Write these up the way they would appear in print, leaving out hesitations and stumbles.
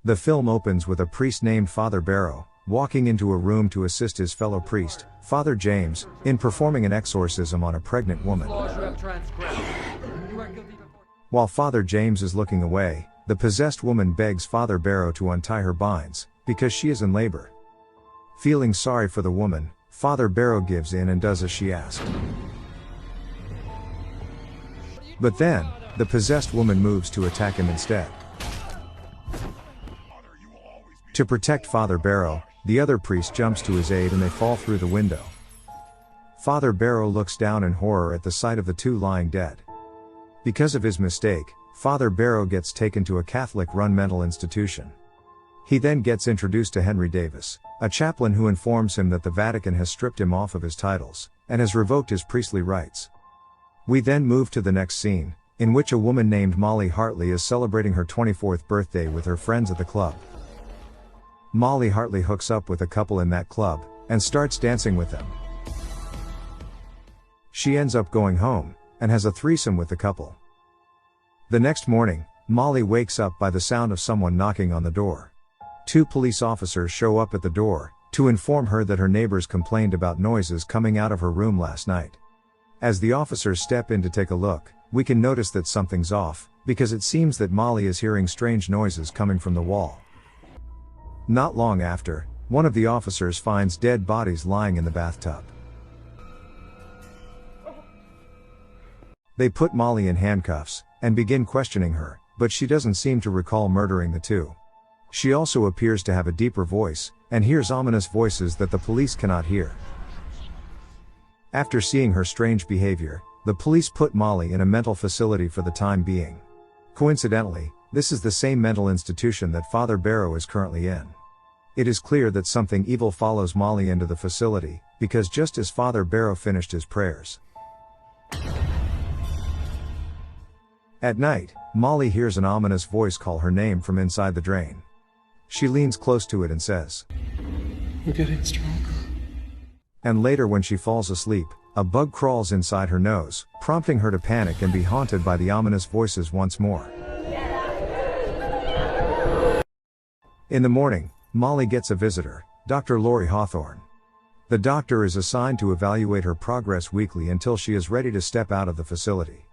The film opens with a priest named Father Barrow, walking into a room to assist his fellow priest, Father James, in performing an exorcism on a pregnant woman. While Father James is looking away, the possessed woman begs Father Barrow to untie her binds, because she is in labor. Feeling sorry for the woman, Father Barrow gives in and does as she asked. But then, the possessed woman moves to attack him instead. To protect Father Barrow, the other priest jumps to his aid and they fall through the window. Father Barrow looks down in horror at the sight of the two lying dead. Because of his mistake, Father Barrow gets taken to a Catholic-run mental institution. He then gets introduced to Henry Davis, a chaplain who informs him that the Vatican has stripped him off of his titles, and has revoked his priestly rights. We then move to the next scene, in which a woman named Molly Hartley is celebrating her 24th birthday with her friends at the club. Molly Hartley hooks up with a couple in that club, and starts dancing with them. She ends up going home, and has a threesome with the couple. The next morning, Molly wakes up by the sound of someone knocking on the door. Two police officers show up at the door, to inform her that her neighbors complained about noises coming out of her room last night. As the officers step in to take a look, we can notice that something's off, because it seems that Molly is hearing strange noises coming from the wall. Not long after, one of the officers finds dead bodies lying in the bathtub. They put Molly in handcuffs, and begin questioning her, but she doesn't seem to recall murdering the two. She also appears to have a deeper voice, and hears ominous voices that the police cannot hear. After seeing her strange behavior, the police put Molly in a mental facility for the time being. Coincidentally, this is the same mental institution that Father Barrow is currently in. It is clear that something evil follows Molly into the facility, because just as Father Barrow finished his prayers. At night, Molly hears an ominous voice call her name from inside the drain. She leans close to it and says, "We're getting stronger." And later when she falls asleep, a bug crawls inside her nose, prompting her to panic and be haunted by the ominous voices once more. In the morning, Molly gets a visitor, Dr. Lori Hawthorne. The doctor is assigned to evaluate her progress weekly until she is ready to step out of the facility.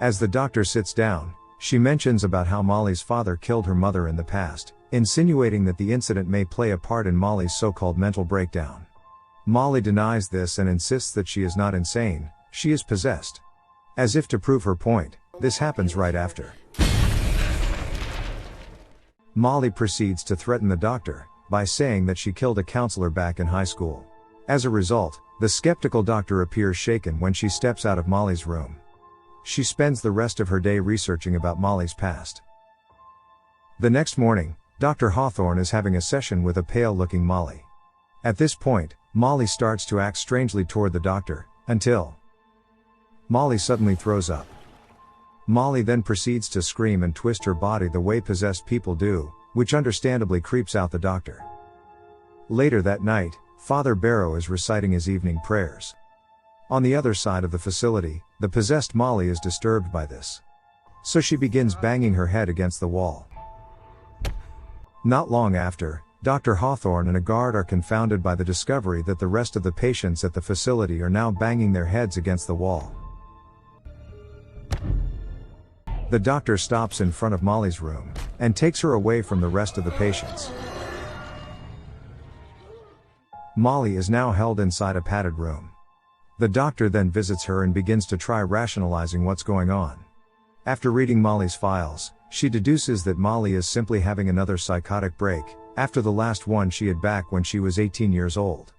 As the doctor sits down, she mentions about how Molly's father killed her mother in the past, insinuating that the incident may play a part in Molly's so-called mental breakdown. Molly denies this and insists that she is not insane, she is possessed. As if to prove her point, this happens right after. Molly proceeds to threaten the doctor, by saying that she killed a counselor back in high school. As a result, the skeptical doctor appears shaken when she steps out of Molly's room. She spends the rest of her day researching about Molly's past. The next morning, Dr. Hawthorne is having a session with a pale-looking Molly. At this point, Molly starts to act strangely toward the doctor, until Molly suddenly throws up. Molly then proceeds to scream and twist her body the way possessed people do, which understandably creeps out the doctor. Later that night, Father Barrow is reciting his evening prayers. On the other side of the facility, the possessed Molly is disturbed by this. So she begins banging her head against the wall. Not long after, Dr. Hawthorne and a guard are confounded by the discovery that the rest of the patients at the facility are now banging their heads against the wall. The doctor stops in front of Molly's room, and takes her away from the rest of the patients. Molly is now held inside a padded room. The doctor then visits her and begins to try rationalizing what's going on. After reading Molly's files, she deduces that Molly is simply having another psychotic break, after the last one she had back when she was 18 years old.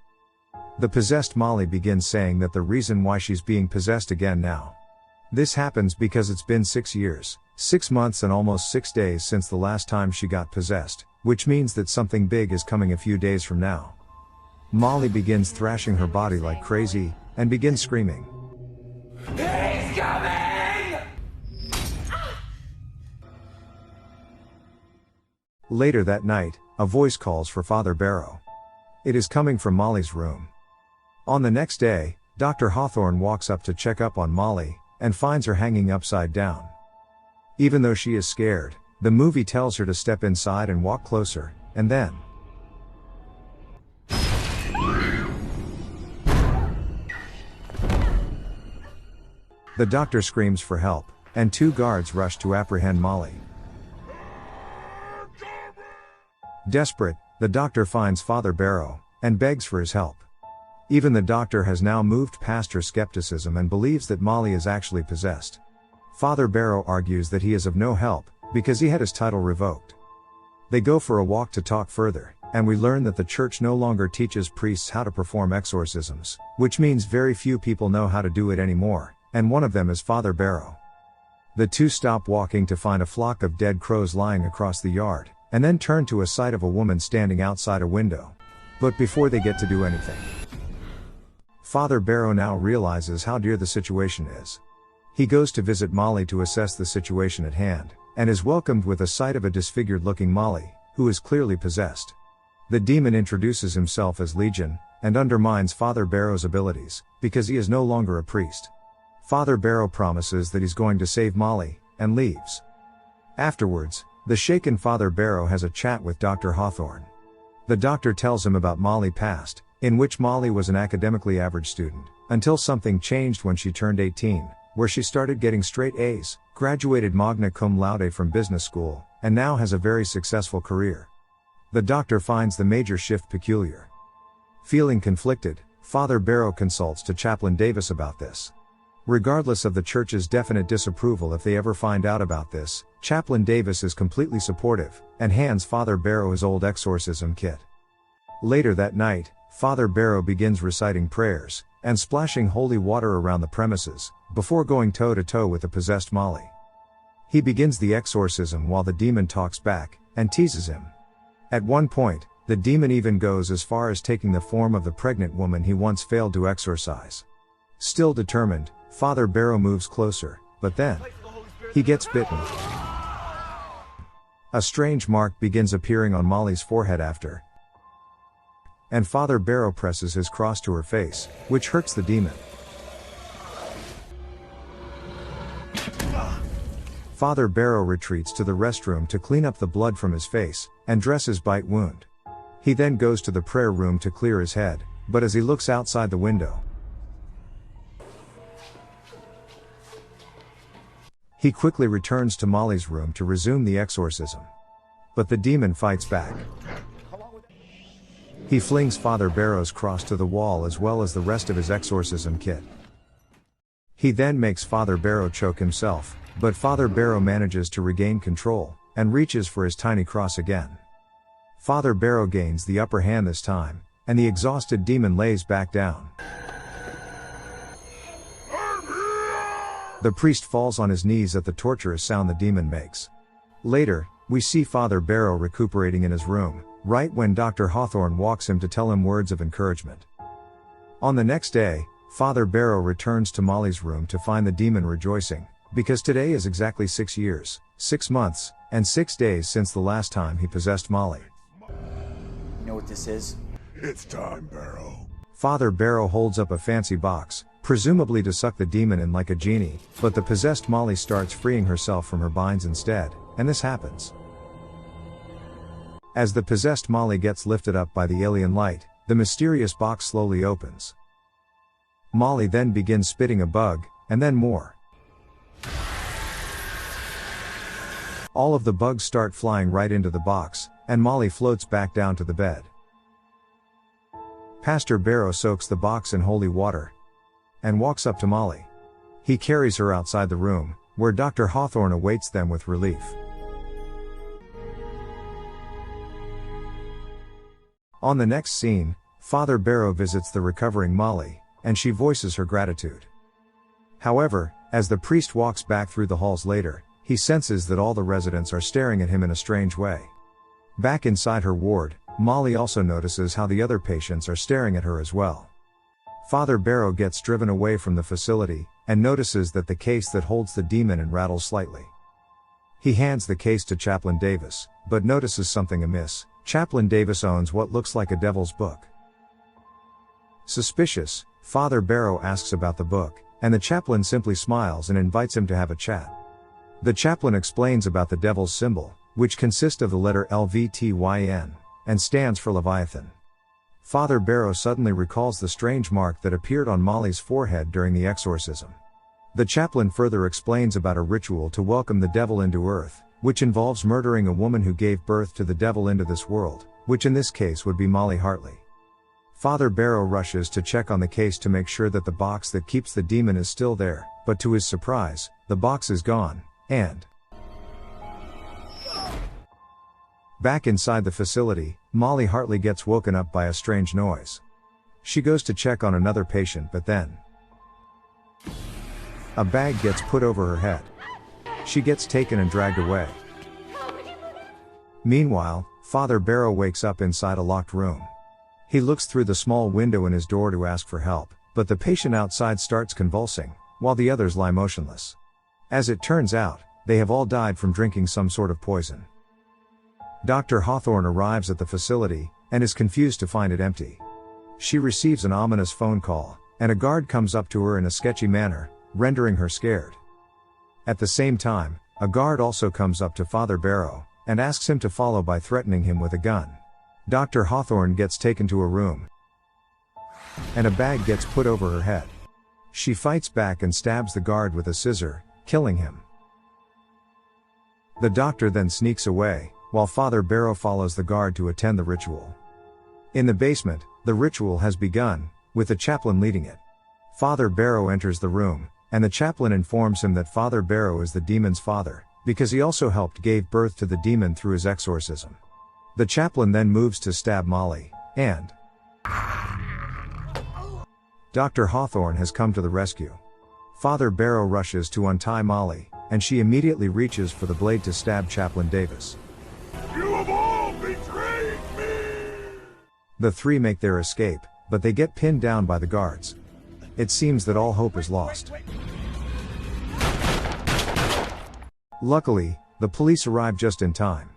The possessed Molly begins saying that the reason why she's being possessed again now. This happens because it's been 6 years, 6 months and almost 6 days since the last time she got possessed, which means that something big is coming a few days from now. Molly begins thrashing her body like crazy, and begins screaming, "He's coming!" Later that night, a voice calls for Father Barrow. It is coming from Molly's room. On the next day, Dr. Hawthorne walks up to check up on Molly, and finds her hanging upside down. Even though she is scared, The movie tells her to step inside and walk closer, and then the doctor screams for help, and 2 guards rush to apprehend Molly. Desperate, the doctor finds Father Barrow, and begs for his help. Even the doctor has now moved past her skepticism and believes that Molly is actually possessed. Father Barrow argues that he is of no help, because he had his title revoked. They go for a walk to talk further, and we learn that the church no longer teaches priests how to perform exorcisms, which means very few people know how to do it anymore, and one of them is Father Barrow. The 2 stop walking to find a flock of dead crows lying across the yard, and then turn to a sight of a woman standing outside a window. But before they get to do anything, Father Barrow now realizes how dear the situation is. He goes to visit Molly to assess the situation at hand, and is welcomed with a sight of a disfigured-looking Molly, who is clearly possessed. The demon introduces himself as Legion, and undermines Father Barrow's abilities, because he is no longer a priest. Father Barrow promises that he's going to save Molly, and leaves. Afterwards, the shaken Father Barrow has a chat with Dr. Hawthorne. The doctor tells him about Molly past, in which Molly was an academically average student, until something changed when she turned 18, where she started getting straight A's, graduated magna cum laude from business school, and now has a very successful career. The doctor finds the major shift peculiar. Feeling conflicted, Father Barrow consults to Chaplain Davis about this. Regardless of the church's definite disapproval if they ever find out about this, Chaplain Davis is completely supportive, and hands Father Barrow his old exorcism kit. Later that night, Father Barrow begins reciting prayers, and splashing holy water around the premises, before going toe-to-toe with the possessed Molly. He begins the exorcism while the demon talks back, and teases him. At one point, the demon even goes as far as taking the form of the pregnant woman he once failed to exorcise. Still determined, Father Barrow moves closer, but then he gets bitten. A strange mark begins appearing on Molly's forehead after, and Father Barrow presses his cross to her face, which hurts the demon. Father Barrow retreats to the restroom to clean up the blood from his face, and dress his bite wound. He then goes to the prayer room to clear his head, but as he looks outside the window, he quickly returns to Molly's room to resume the exorcism. But the demon fights back. He flings Father Barrow's cross to the wall as well as the rest of his exorcism kit. He then makes Father Barrow choke himself, but Father Barrow manages to regain control, and reaches for his tiny cross again. Father Barrow gains the upper hand this time, and the exhausted demon lays back down. The priest falls on his knees at the torturous sound the demon makes. Later, we see Father Barrow recuperating in his room, right when Dr. Hawthorne walks him to tell him words of encouragement. On the next day, Father Barrow returns to Molly's room to find the demon rejoicing, because today is exactly 6 years, 6 months, and 6 days since the last time he possessed Molly. You know what this is? It's time, Barrow. Father Barrow holds up a fancy box, presumably to suck the demon in like a genie, but the possessed Molly starts freeing herself from her binds instead, and this happens. As the possessed Molly gets lifted up by the alien light, the mysterious box slowly opens. Molly then begins spitting a bug, and then more. All of the bugs start flying right into the box, and Molly floats back down to the bed. Pastor Barrow soaks the box in holy water and walks up to Molly. He carries her outside the room, where Dr. Hawthorne awaits them with relief. On the next scene, Father Barrow visits the recovering Molly, and she voices her gratitude. However, as the priest walks back through the halls later, he senses that all the residents are staring at him in a strange way. Back inside her ward, Molly also notices how the other patients are staring at her as well. Father Barrow gets driven away from the facility, and notices that the case that holds the demon and rattles slightly. He hands the case to Chaplain Davis, but notices something amiss. Chaplain Davis owns what looks like a devil's book. Suspicious, Father Barrow asks about the book, and the chaplain simply smiles and invites him to have a chat. The chaplain explains about the devil's symbol, which consists of the letter LVTYN, and stands for Leviathan. Father Barrow suddenly recalls the strange mark that appeared on Molly's forehead during the exorcism. The chaplain further explains about a ritual to welcome the devil into earth, which involves murdering a woman who gave birth to the devil into this world, which in this case would be Molly Hartley. Father Barrow rushes to check on the case to make sure that the box that keeps the demon is still there, but to his surprise, the box is gone, and back inside the facility, Molly Hartley gets woken up by a strange noise. She goes to check on another patient, but then a bag gets put over her head. She gets taken and dragged away. Meanwhile, Father Barrow wakes up inside a locked room. He looks through the small window in his door to ask for help, but the patient outside starts convulsing, while the others lie motionless. As it turns out, they have all died from drinking some sort of poison. Dr. Hawthorne arrives at the facility, and is confused to find it empty. She receives an ominous phone call, and a guard comes up to her in a sketchy manner, rendering her scared. At the same time, a guard also comes up to Father Barrow, and asks him to follow by threatening him with a gun. Dr. Hawthorne gets taken to a room, and a bag gets put over her head. She fights back and stabs the guard with a scissor, killing him. The doctor then sneaks away, while Father Barrow follows the guard to attend the ritual. In the basement, the ritual has begun, with the chaplain leading it. Father Barrow enters the room, and the chaplain informs him that Father Barrow is the demon's father, because he also helped gave birth to the demon through his exorcism. The chaplain then moves to stab Molly, and Dr. Hawthorne has come to the rescue. Father Barrow rushes to untie Molly, and she immediately reaches for the blade to stab Chaplain Davis. You have all betrayed me! The three make their escape, but they get pinned down by the guards. It seems that all hope is lost. Luckily, the police arrive just in time.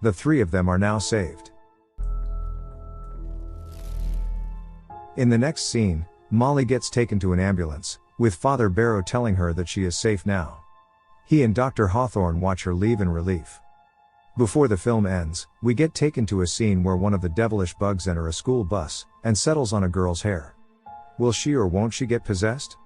The three of them are now saved. In the next scene, Molly gets taken to an ambulance, with Father Barrow telling her that she is safe now. He and Dr. Hawthorne watch her leave in relief. Before the film ends, we get taken to a scene where one of the devilish bugs enter a school bus, and settles on a girl's hair. Will she or won't she get possessed?